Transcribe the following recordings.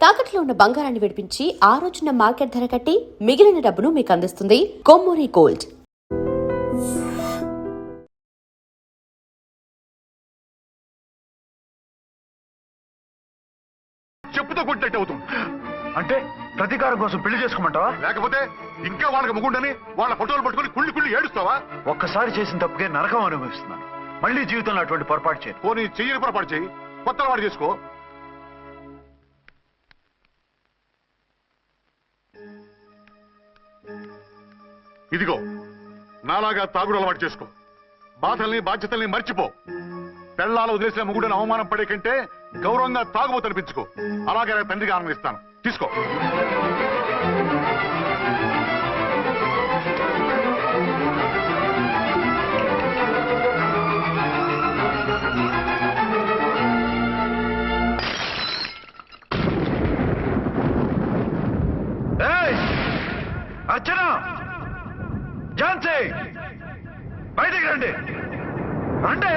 తాకట్లో ఉన్న బంగారాన్ని విడిపించి ఆ రోజున మార్కెట్ ధర కట్టి మిగిలిన డబ్బును మీకు అందిస్తుంది కొమ్మూరి గోల్డ్. చెప్పుతో కొట్టినట్టు అవుతుంది. అంటే ప్రతీకారం కోసం పెళ్లి చేసుకోమంటావా? లేకపోతే ఇంకా వాళ్ళకి ముగుండని వాళ్ళ ఫోటోలు పట్టుకుని కుళ్ళి కుళ్ళి ఏడుస్తావా? ఒక్కసారి చేసిన తప్పుకే నరకం అనుభవిస్తున్నాను. మళ్ళీ జీవితంలో అటువంటి పొరపాటు చేయి. పోనీ చెయ్యని పొరపాటు చేయి, కొత్త వాడు చేసుకో. ఇదిగో నాలాగా తాగుడు అలవాటు చేసుకో. బాధల్ని బాధ్యతల్ని మర్చిపో. పెళ్ళాలు వదిలేసిన ముగుడని అవమానం పడే కంటే గౌరవంగా తాగుబోతు అనిపించుకో. అలాగే తండ్రికి ఆనందిస్తాను. తీసుకో. అర్చన, ఝాన్సీ, బయటికి రండి. అంటే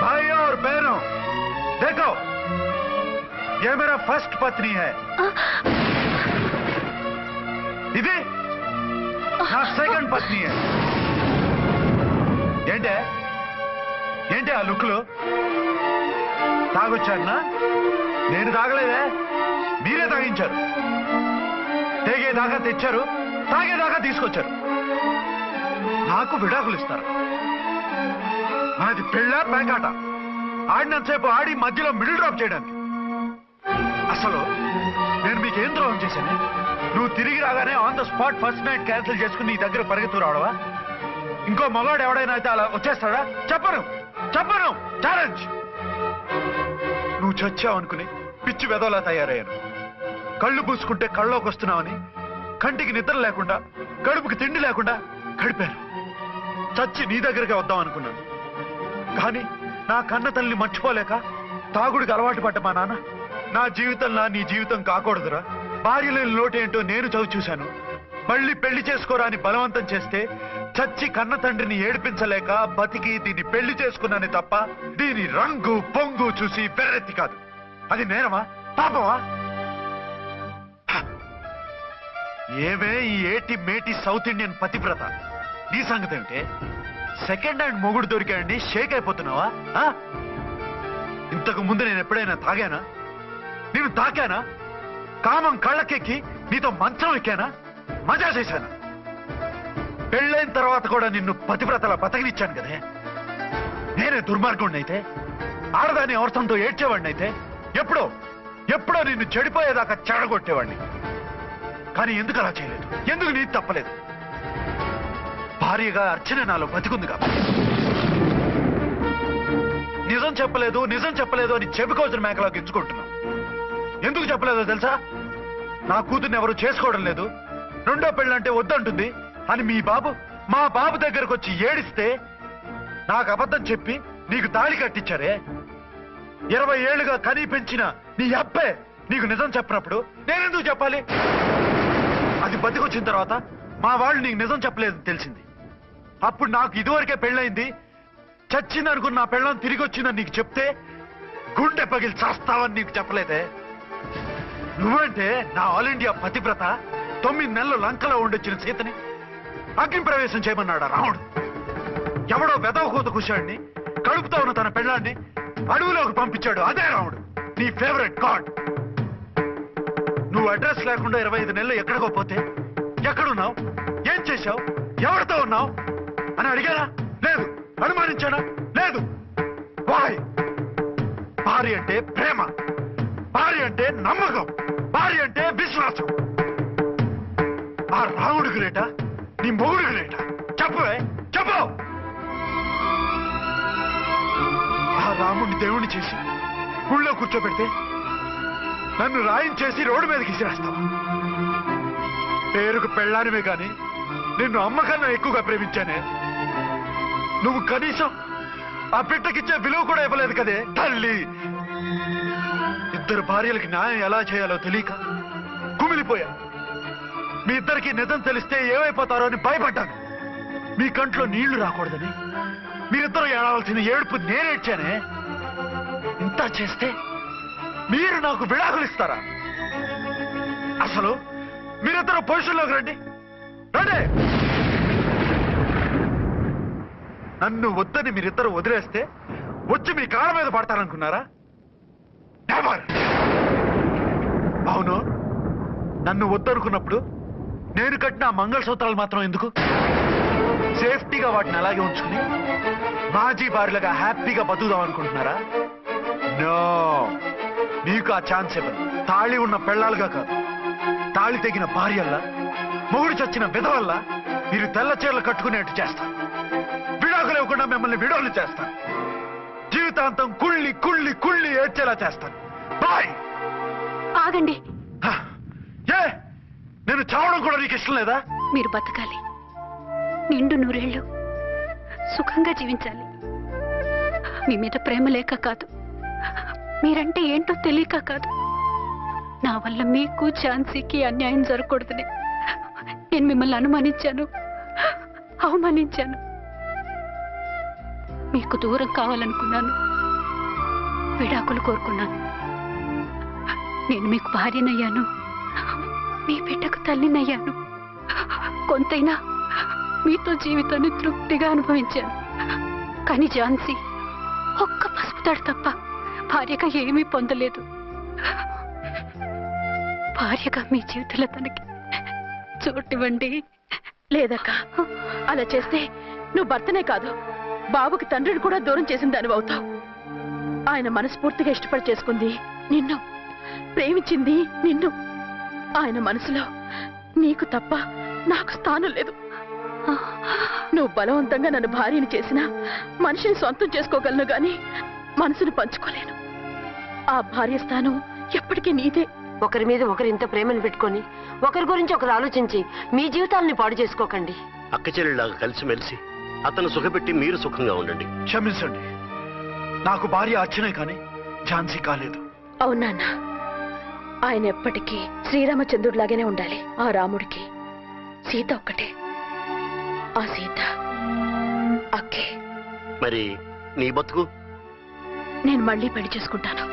भाई और बहनों, देखो ये मेरा फर्स्ट पत्नी है, ఇది నా సెకండ్ పత్ని. ఏంటి ఆ లుక్లు? తాగొచ్చానా? నేను తాగలేదే, మీరే తాగించారు. తేగేదాకా తెచ్చారు, తాగేదాకా తీసుకొచ్చారు. నాకు విడాకులు ఇస్తారు. నాది పెళ్ళ పేకాట. ఆడినంతసేపు ఆడి మధ్యలో మిడిల్ డ్రాప్ చేయడానికి. అసలు నేను మీకేం ద్రోహం చేశాను? నువ్వు తిరిగి రాగానే on the spot first night cancel చేసుకుని నీ దగ్గర పరిగెత్తు రావడవా? ఇంకో మగాడు ఎవడైనా అయితే అలా వచ్చేస్తాడా? చెప్పను ఛాలెంజ్. నువ్వు చచ్చావు అనుకుని పిచ్చి వెదవలా తయారయ్యాను. కళ్ళు పూసుకుంటే కళ్ళలోకి వస్తున్నావని కంటికి నిద్ర లేకుండా కడుపుకి తిండి లేకుండా గడిపాను. చచ్చి నీ దగ్గరికి వద్దాం అనుకున్నాను. కానీ నా కన్న తల్లిని మర్చిపోలేక తాగుడికి అలవాటు పడ్డ మా నాన్న నా జీవితంలా నీ జీవితం కాకూడదురా, భార్య లేని లోటేంటో నేను చవి చూశాను, మళ్ళీ పెళ్లి చేసుకోరా అని బలవంతం చేస్తే చచ్చి కన్న తండ్రిని ఏడిపించలేక బతికి దీన్ని పెళ్లి చేసుకున్నానే తప్ప దీని రంగు పొంగు చూసి వెర్రెత్తి కాదు. అది నేరమా, పాపమా? ఏమే ఈ ఏటి మేటి సౌత్ ఇండియన్ పతివ్రత, నీ సంగతి ఏమిటే? సెకండ్ హ్యాండ్ మొగుడు దొరికాయండి షేక్ అయిపోతున్నావా? ఇంతకు ముందు నేను ఎప్పుడైనా తాగానా? నేను తాకానా? కామం కళ్ళకెక్కి నీతో మంచం ఎక్కానా? మజా చేశానా? పెళ్ళైన తర్వాత కూడా నిన్ను పతివ్రతలా బతకనిచ్చాను కదే. నేనే దుర్మార్గుడిని అయితే, ఆడదాన్ని అవసరంతో ఏడ్చేవాడిని అయితే ఎప్పుడో నిన్ను చెడిపోయేదాకా చెడగొట్టేవాడిని. కానీ ఎందుకు అలా చేయలేదు? ఎందుకు నీది తప్పలేదు? భార్యగా అర్చన నాలో బతికుంది కాబట్టి. నిజం చెప్పలేదు అని చెప్పుకోసిన మేకలాగా ఇచ్చుకుంటున్నావు. ఎందుకు చెప్పలేదో తెలుసా? నా కూతుర్ని ఎవరు చేసుకోవడం లేదు, రెండో పెళ్ళంటే వద్దంటుంది అని మా బాబు దగ్గరకు వచ్చి ఏడిస్తే నాకు అబద్ధం చెప్పి నీకు తాళి కట్టించారే. 20 ఏళ్లుగా కనీ పెంచిన నీ అబ్బే నీకు నిజం చెప్పినప్పుడు నేనెందుకు చెప్పాలి? అది బతికొచ్చిన తర్వాత మా వాళ్ళు నీకు నిజం చెప్పలేదని తెలిసింది. అప్పుడు నాకు ఇదివరకే పెళ్ళయింది, చచ్చిందనుకున్న నా పెళ్ళం తిరిగి వచ్చిందని నీకు చెప్తే గుండె పగిలి చేస్తావని నీకు చెప్పలేదే. నువ్వంటే నా ఆల్ ఇండియా పతివ్రత 9 నెలలు లంకలో ఉండొచ్చిన సీతని అగ్ని ప్రవేశం చేయమన్నాడు రాముడు. ఎవడో వెదవ కూత కుషాడిని కడుపుతో ఉన్న తన పెళ్ళాన్ని అడవిలోకి పంపించాడు అదే రాముడు, నీ ఫేవరెట్ గాడ్. నువ్వు అడ్రస్ లేకుండా 25 నెలలు ఎక్కడికో పోతే ఎక్కడున్నావు, ఏం చేశావు, ఎవరితో ఉన్నావు అని అడిగానా? లేదు. అనుమానించానా? లేదు. వాయ్? భార్య అంటే ప్రేమ, భార్య అంటే నమ్మకం, భార్య అంటే విశ్వాసం. ఆ రాముడు గ్రేటా, నీ మొగుడు గ్రేటా? చెప్పు. ఆ రాముడిని దేవుణ్ణి చేసి గుళ్ళో కూర్చోబెడితే నన్ను రాయించేసి రోడ్డు మీదకి విసిరేస్తావా? పేరుకు పెళ్ళానివే కాని నిన్ను అమ్మకన్నా ఎక్కువగా ప్రేమించానే. నువ్వు కనీసం ఆ బిడ్డకిచ్చే విలువ కూడా ఇవ్వలేదు కదే తల్లి. ఇద్దరు భార్యలకి న్యాయం ఎలా చేయాలో తెలియక కుమిలిపోయా. మీ ఇద్దరికి నిజం తెలిస్తే ఏమైపోతారో అని భయపడ్డాను. మీ కంట్లో నీళ్లు రాకూడదని, మీరిద్దరూ ఏడవలసిన ఏడుపు నేనేడ్చానే. ఇంత చేస్తే మీరు నాకు విడాకులు ఇస్తారా? అసలు మీరిద్దరూ పొజిషన్లోకి రండి. రండి. నన్ను వద్దని మీరిద్దరు వదిలేస్తే వచ్చి మీ కాళ్ళ మీద పడతారనుకున్నారా? నెవర్. అవును, నన్ను వద్దనుకున్నప్పుడు నేను కట్టిన ఆ మంగళసూత్రాలు మాత్రం ఎందుకు? సేఫ్టీగా వాటిని అలాగే ఉంచుకుని మాజీ భార్యలుగా హ్యాపీగా బతుకుదాం అనుకుంటున్నారా? నో, మీకు ఆ ఛాన్స్ ఇవ్వను. తాళి ఉన్న పెళ్ళాలుగా కాదు, తాళి తెగిన భార్యల్లా, మొగుడు చచ్చిన విధవల్లా మీరు తెల్ల చీరలు కట్టుకునేట్టు చేస్తాను. విడాకులు ఇవ్వకుండా మిమ్మల్ని విడాకులు చేస్తాను. జీవితాంతం కుళ్ళి కుళ్ళి కుళ్ళి ఏడ్చేలా చేస్తాను. బాయ్. ఆగండి. ఏ, నేను చావడం కూడా నీకు ఇష్టం లేదా? మీరు బతకాలి, నిండు నూరేళ్లు సుఖంగా జీవించాలి. మీ మీద ప్రేమ లేక కాదు, మీరంటే ఏంటో తెలియక కాదు. నా వల్ల మీకు ఝాన్సీకి అన్యాయం జరగకూడదని నేను మిమ్మల్ని అనుమానించాను, అవమానించాను. మీకు దూరం కావాలనుకున్నాను, విడాకులు కోరుకున్నాను. నేను మీకు భార్యనయ్యాను, మీ బిడ్డకు తల్లినయ్యాను. కొంతైనా మీతో జీవితాన్ని తృప్తిగా అనుభవించాను. కానీ ఝాన్సీ ఒక్క పసుపుతాడు తప్ప భార్యగా ఏమీ పొందలేదు. భార్యగా మీ జీవితంలో తనకి చోటివ్వండి. లేదక్క, అలా చేస్తే నువ్వు భర్తనే కాదు, బాబుకి తండ్రిని కూడా దూరం చేసిన దానివి అవుతావు. ఆయన మనస్ఫూర్తిగా ఇష్టపడి చేసుకుంది నిన్ను, ప్రేమించింది నిన్ను. ఆయన మనసులో నీకు తప్ప నాకు స్థానం లేదు. నువ్వు బలవంతంగా నన్ను భార్యని చేసినా మనిషిని సొంతం చేసుకోగలను గాని మనసును పంచుకోలేను. ఆ భార్య స్థానం ఎప్పటికీ నీదే. ఒకరి మీద ఒకరు ఇంత ప్రేమను పెట్టుకొని ఒకరి గురించి ఒకరు ఆలోచించి మీ జీవితాలని పాడు చేసుకోకండి. అక్క చెల్లెళ్ళలాగా కలిసిమెలిసి అతను సుఖపెట్టి మీరు సుఖంగా ఉండండి. క్షమించండి, నాకు భార్య అర్చనే కానీ ఝాన్సీ కాలేదు. అవునా, ఆయన ఎప్పటికీ శ్రీరామచంద్రుడిలాగానే ఉండాలి. ఆ రాముడికి సీత ఒక్కటే, ఆ సీత అక్కే. మరి నీ బతుకు? నేను మళ్ళీ పెళ్లి చేసుకుంటాను.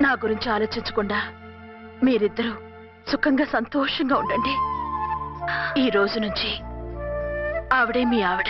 నా గురించి ఆలోచించకుండా మీరిద్దరూ సుఖంగా సంతోషంగా ఉండండి. ఈ రోజు నుంచి ఆవిడే మీ ఆవిడ.